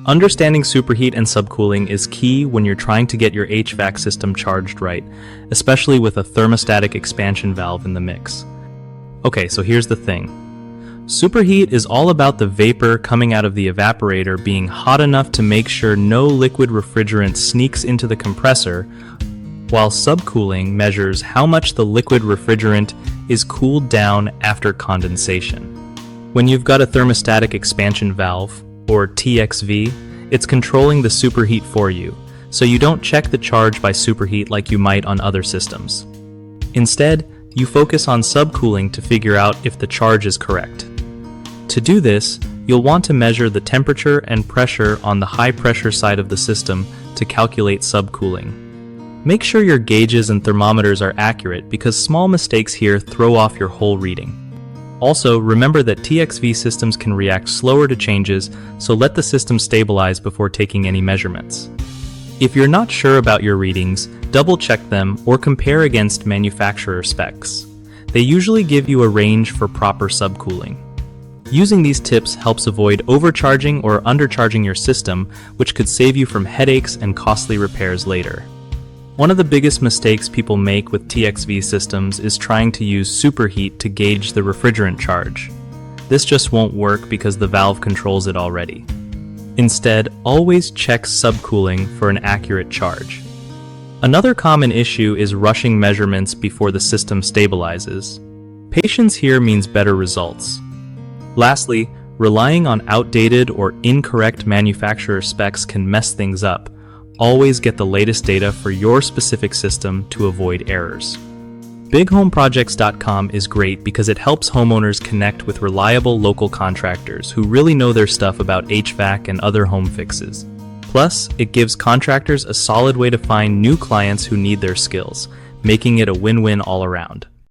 Understanding superheat and subcooling is key when you're trying to get your HVAC system charged right, especially with a thermostatic expansion valve in the mix. Okay, so here's the thing. Superheat is all about the vapor coming out of the evaporator being hot enough to make sure no liquid refrigerant sneaks into the compressor, while subcooling measures how much the liquid refrigerant is cooled down after condensation. When you've got a thermostatic expansion valve, or TXV, it's controlling the superheat for you, so you don't check the charge by superheat like you might on other systems. Instead, you focus on subcooling to figure out if the charge is correct. To do this, you'll want to measure the temperature and pressure on the high pressure side of the system to calculate subcooling. Make sure your gauges and thermometers are accurate because small mistakes here throw off your whole reading. Also, remember that TXV systems can react slower to changes, so let the system stabilize before taking any measurements. If you're not sure about your readings, double-check them or compare against manufacturer specs. They usually give you a range for proper subcooling. Using these tips helps avoid overcharging or undercharging your system, which could save you from headaches and costly repairs later. One of the biggest mistakes people make with TXV systems is trying to use superheat to gauge the refrigerant charge. This just won't work because the valve controls it already. Instead, always check subcooling for an accurate charge. Another common issue is rushing measurements before the system stabilizes. Patience here means better results. Lastly, relying on outdated or incorrect manufacturer specs can mess things up. Always get the latest data for your specific system to avoid errors. BigHomeProjects.com is great because it helps homeowners connect with reliable local contractors who really know their stuff about HVAC and other home fixes. Plus, it gives contractors a solid way to find new clients who need their skills, making it a win-win all around.